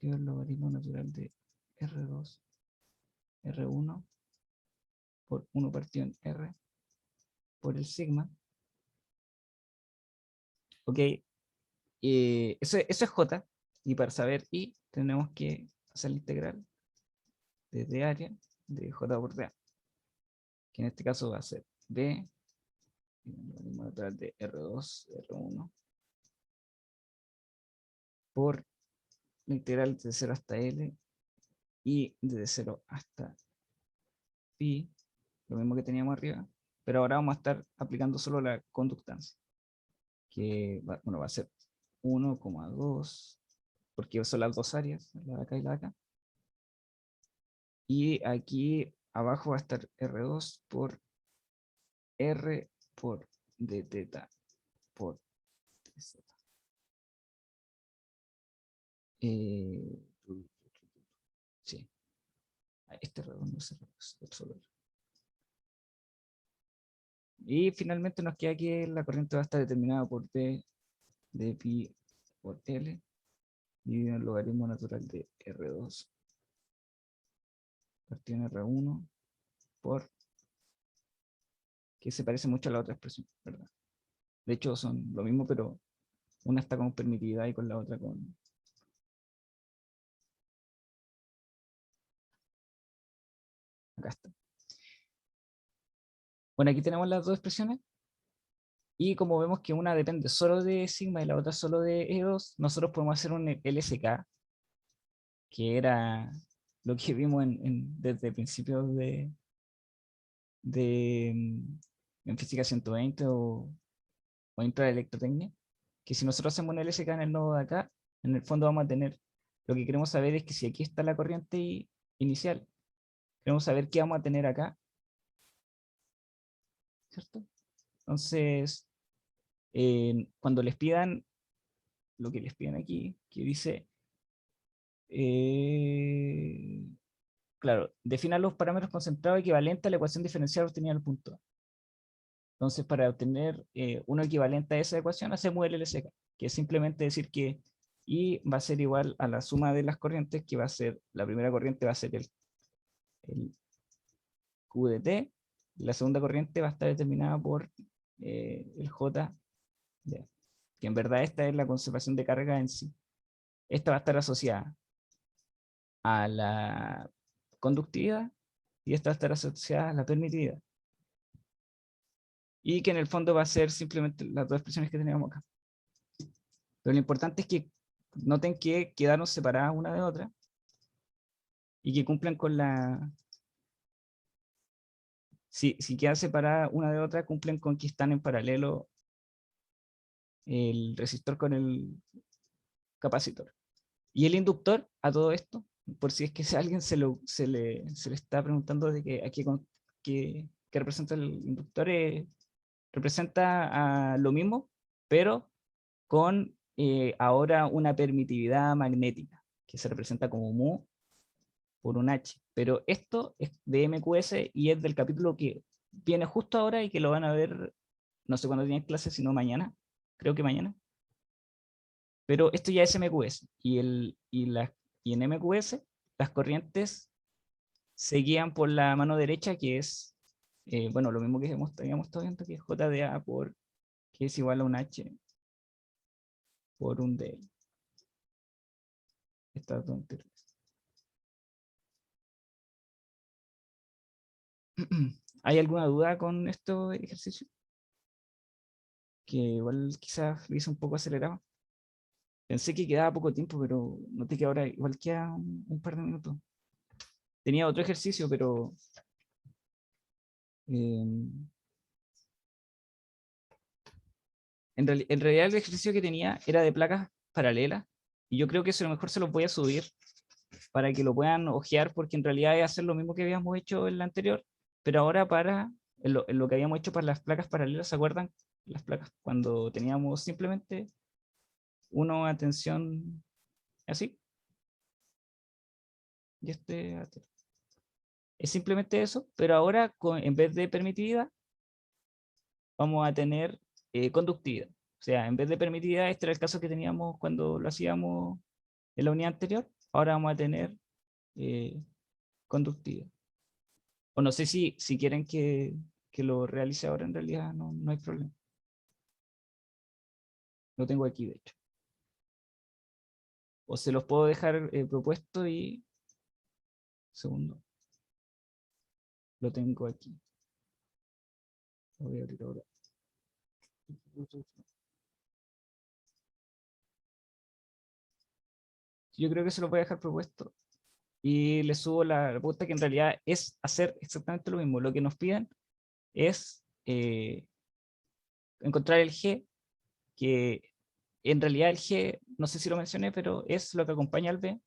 el logaritmo natural de R2, R1 por 1 partido en R por el sigma. Ok, eso es J. Y para saber I, tenemos que hacer la integral desde área de J por dA, que en este caso va a ser B, el logaritmo natural de R2, R1 por la integral de 0 hasta L y desde 0 hasta pi, lo mismo que teníamos arriba, pero ahora vamos a estar aplicando solo la conductancia, que va a ser 1,2, porque son las dos áreas, la de acá y la de acá. Y aquí abajo va a estar R2 por R por d teta por dz. Sí, este redondo es R2, solo R. Y finalmente nos queda que la corriente va a estar determinada por D de pi por L dividido en el logaritmo natural de R2 partido en R1 por, que se parece mucho a la otra expresión, ¿verdad? De hecho son lo mismo, pero una está con permitividad y con la otra con... Acá está. Bueno, aquí tenemos las dos expresiones. Y como vemos que una depende solo de sigma y la otra solo de E2, nosotros podemos hacer un LSK, que era lo que vimos desde principios en física 120 o intraelectrotecnia, que si nosotros hacemos un LSK en el nodo de acá, en el fondo vamos a tener, lo que queremos saber es que si aquí está la corriente inicial, queremos saber qué vamos a tener acá, ¿cierto? Entonces, cuando les pidan lo que les piden aquí, que dice, claro, defina los parámetros concentrados equivalentes a la ecuación diferencial obtenida al punto A. Entonces, para obtener uno equivalente a esa ecuación, hacemos el LSK, que es simplemente decir que I va a ser igual a la suma de las corrientes, que va a ser, la primera corriente va a ser el Q de T, y la segunda corriente va a estar determinada por el J de A, que en verdad esta es la conservación de carga en sí. Esta va a estar asociada a la conductividad y esta va a estar asociada a la permitividad. Y que en el fondo va a ser simplemente las dos expresiones que teníamos acá. Pero lo importante es que noten que quedaron separadas una de otra y que cumplan con la... Si quedan separadas una de otra, cumplen con que están en paralelo el resistor con el capacitor. Y el inductor, a todo esto, por si es que a alguien se le está preguntando de que aquí que representa el inductor, representa lo mismo, pero con ahora una permitividad magnética. que se representa como mu por un h. Pero esto es de MQS y es del capítulo que viene justo ahora y que lo van a ver, no sé cuándo tienen clases, sino mañana, creo que mañana. Pero esto ya es MQS y en MQS las corrientes se guían por la mano derecha, que es, bueno, lo mismo que habíamos estado viendo, que es JDA que es igual a un H por un D. Estas dos anteriores. ¿Hay alguna duda con estos ejercicios? Que igual quizás lo hice un poco acelerado. Pensé que quedaba poco tiempo, pero noté que ahora igual queda un par de minutos. Tenía otro ejercicio, pero en en realidad el ejercicio que tenía era de placas paralelas. Y yo creo que eso a lo mejor se los voy a subir para que lo puedan ojear, porque en realidad es hacer lo mismo que habíamos hecho en la anterior, pero ahora en lo que habíamos hecho para las placas paralelas. ¿Se acuerdan? Las placas cuando teníamos simplemente uno atención así, y es simplemente eso, pero ahora en vez de permitividad, vamos a tener conductividad. O sea, en vez de permitividad, este era el caso que teníamos cuando lo hacíamos en la unidad anterior, ahora vamos a tener eh, conductividad. O no sé si quieren que lo realice ahora, en realidad no hay problema. Lo tengo aquí, de hecho. O se los puedo dejar propuesto y... Segundo. Lo tengo aquí. Lo voy a abrir ahora. Yo creo que se los voy a dejar propuesto. Y les subo la propuesta, que en realidad es hacer exactamente lo mismo. Lo que nos piden es encontrar el G, que en realidad el G, no sé si lo mencioné, pero es lo que acompaña al B.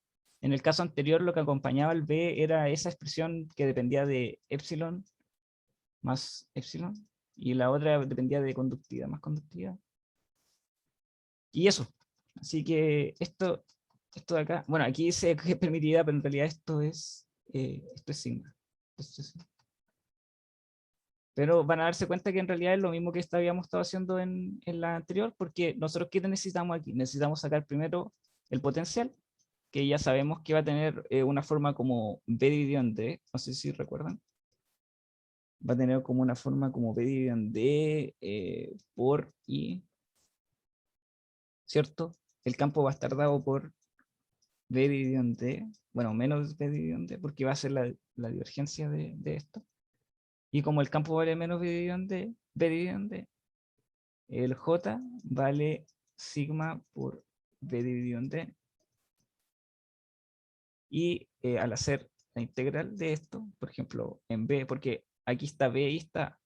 En el caso anterior, lo que acompañaba al B era esa expresión que dependía de epsilon más epsilon, y la otra dependía de conductividad más conductividad. Y eso. Así que esto de acá, bueno, aquí dice que es permitida, pero en realidad esto es sigma. Esto es sigma. Pero van a darse cuenta que en realidad es lo mismo que habíamos estado haciendo en la anterior, porque nosotros, ¿qué necesitamos aquí? Necesitamos sacar primero el potencial, que ya sabemos que va a tener una forma como B dividido en D, no sé si recuerdan. Va a tener como una forma como B dividido en D por I, ¿cierto? El campo va a estar dado por B dividido en D, bueno, menos B dividido en D, porque va a ser la divergencia de esto. Y como el campo vale menos B dividido en D, el J vale sigma por B dividido en D. Y al hacer la integral de esto, por ejemplo, en B, porque aquí está B y está,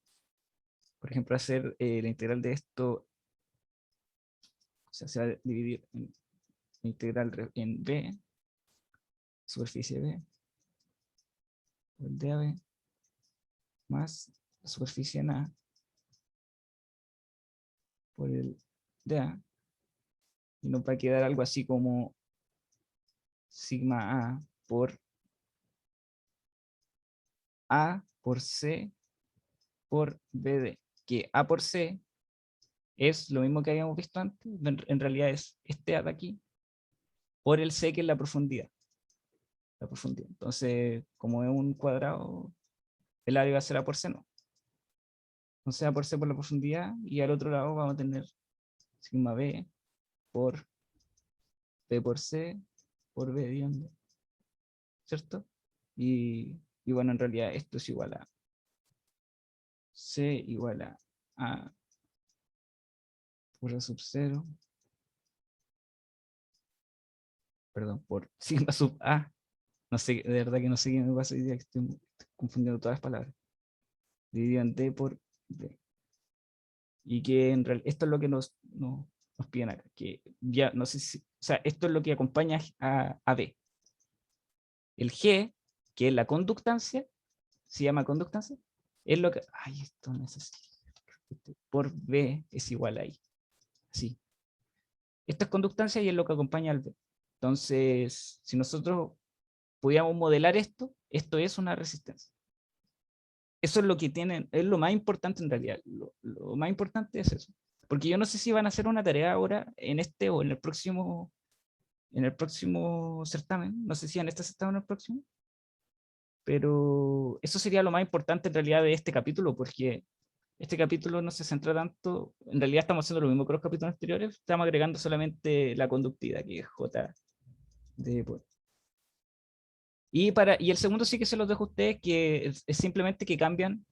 por ejemplo, hacer la integral de esto, o sea, se va a dividir en la integral en B, superficie B, por el DAB, más la superficie en A, por el DA, y nos va a quedar algo así como sigma A por C por BD, que A por C es lo mismo que habíamos visto antes, en realidad es este A de aquí, por el C, que es la profundidad. La profundidad. Entonces, como es un cuadrado, el área va a ser A por C, no. Entonces A por C por la profundidad, y al otro lado vamos a tener sigma B por B por C por B de onda, ¿cierto? Y bueno, en realidad esto es igual a C igual a por A sub 0, perdón, por sigma sub A. No sé, de verdad que no sé qué me pasa hoy día, que estoy confundiendo todas las palabras. Dividido en D por D. Y que en realidad esto es lo que nos piden acá. Que ya no sé si, o sea, esto es lo que acompaña a B. El G, que es la conductancia, se llama conductancia, es lo que, ay, esto no es así. Por B es igual a I. Así. Esta es conductancia y es lo que acompaña al B. Entonces, si nosotros pudiéramos modelar esto, esto es una resistencia. Eso es lo que tienen, es lo más importante en realidad. Lo más importante es eso. Porque yo no sé si van a hacer una tarea ahora en este o en el próximo certamen. No sé si en este certamen o en el próximo. Pero eso sería lo más importante en realidad de este capítulo, porque este capítulo no se centra tanto, en realidad estamos haciendo lo mismo que los capítulos anteriores, estamos agregando solamente la conductividad, que es J de por. Y el segundo sí que se los dejo a ustedes, que es simplemente que cambian,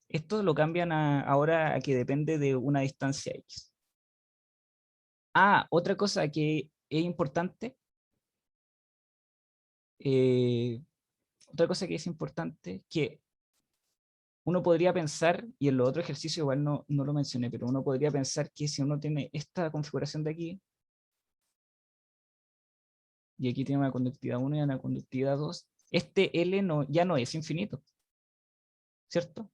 esto lo cambian ahora a que depende de una distancia X. Ah, otra cosa que es importante, eh, otra cosa que es importante, que uno podría pensar, y en los otros ejercicios igual no lo mencioné, pero uno podría pensar que si uno tiene esta configuración de aquí, y aquí tiene una conductividad 1 y una conductividad 2, este L ya no es infinito, ¿cierto?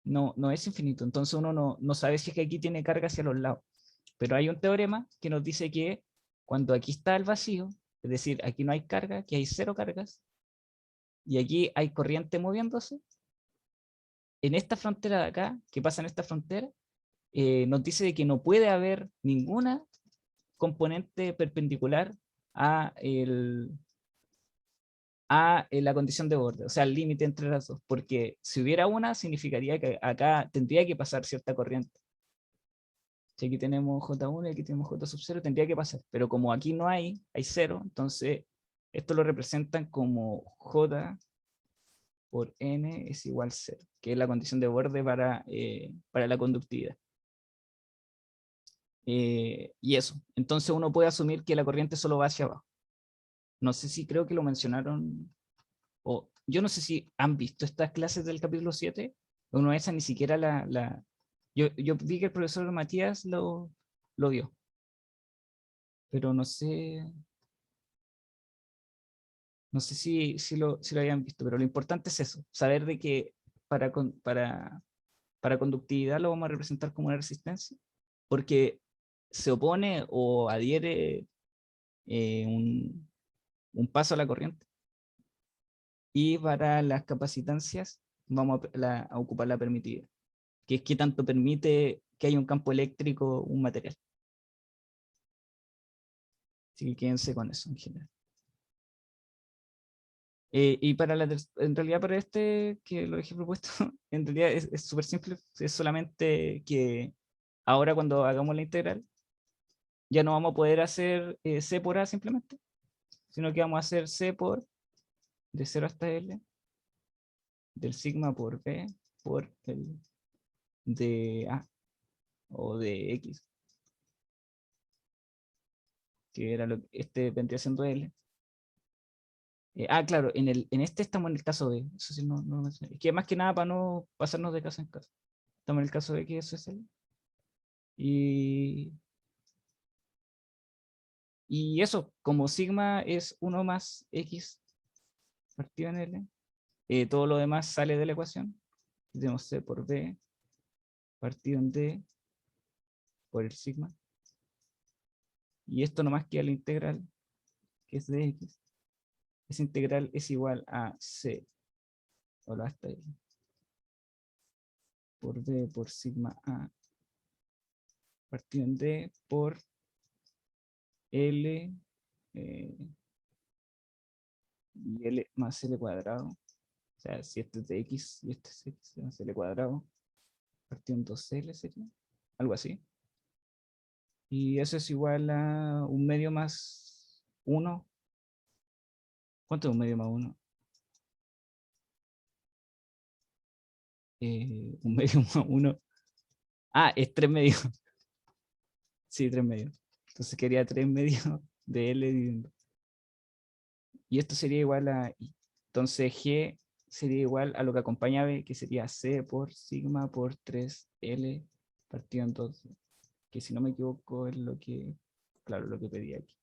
No es infinito, entonces uno no sabe si es que aquí tiene carga hacia los lados. Pero hay un teorema que nos dice que cuando aquí está el vacío, es decir, aquí no hay carga, aquí hay cero cargas, y aquí hay corriente moviéndose, en esta frontera de acá, ¿qué pasa en esta frontera? Nos dice de que no puede haber ninguna componente perpendicular a, la condición de borde, o sea, el límite entre las dos, porque si hubiera una, significaría que acá tendría que pasar cierta corriente. Si aquí tenemos J1 y aquí tenemos J sub 0, tendría que pasar, pero como aquí no hay cero, entonces esto lo representan como J por N es igual a 0, que es la condición de borde para la conductividad. Y eso, entonces uno puede asumir que la corriente solo va hacia abajo. No sé si creo que lo mencionaron, o yo no sé si han visto estas clases del capítulo 7, o no esa ni siquiera yo vi que el profesor Matías lo vio, pero no sé si lo habían visto, pero lo importante es eso, saber de que para conductividad lo vamos a representar como una resistencia, porque se opone o adhiere un paso a la corriente. Y para las capacitancias vamos a ocupar la permitida, que es qué tanto permite que haya un campo eléctrico, un material. Así que quédense con eso en general. Y en realidad para este, que lo dejé propuesto, en realidad es súper simple, es solamente que ahora cuando hagamos la integral, ya no vamos a poder hacer C por A simplemente, sino que vamos a hacer C por de 0 hasta L, del sigma por B, por el de A o de X, que era este vendría siendo L. Claro, en este estamos en el caso B, eso sí no lo mencioné. Es que más que nada para no pasarnos de caso en caso. Estamos en el caso de que eso es L. Y, y eso, como sigma es 1 más X partido en L, todo lo demás sale de la ecuación. Tenemos C por B partido en D por el sigma. Y esto nomás queda la integral, que es de X. Esa integral es igual a C, o hasta L, por B por sigma A partido en D por L y L más L cuadrado. O sea, si este es de X y este es X más L cuadrado, partido en 2L sería, algo así. Y eso es igual a un medio más 1. ¿Cuánto es un medio más 1? Un medio más 1. Es 3 medios. Sí, 3 medios. Entonces quería 3 medios de L dividiendo. Y esto sería igual a I. Entonces G sería igual a lo que acompaña B, que sería C por sigma por 3L partido en 2. Que si no me equivoco es claro, lo que pedí aquí.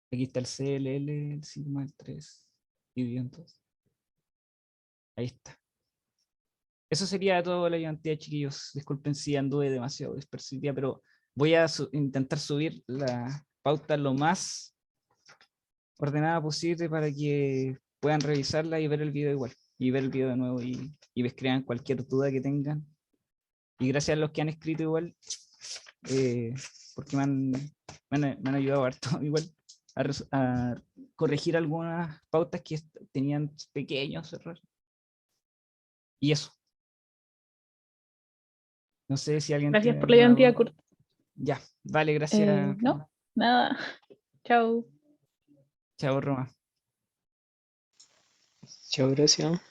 Aquí está el CLL, el sigma, el 3 dividido en 2. Ahí está. Eso sería todo la ayudantía, chiquillos. Disculpen si anduve demasiado disperso hoy día, pero voy a intentar subir la pauta lo más ordenada posible para que puedan revisarla y ver el video igual. Y ver el video de nuevo y escriban cualquier duda que tengan. Y gracias a los que han escrito igual, porque me han ayudado harto igual a corregir algunas pautas que tenían pequeños errores. Y eso. No sé si alguien Gracias tiene por la alguna identidad, duda. Kurt. Ya, vale, gracias. No, nada. Chao. Chao, Roma. Chao, gracias.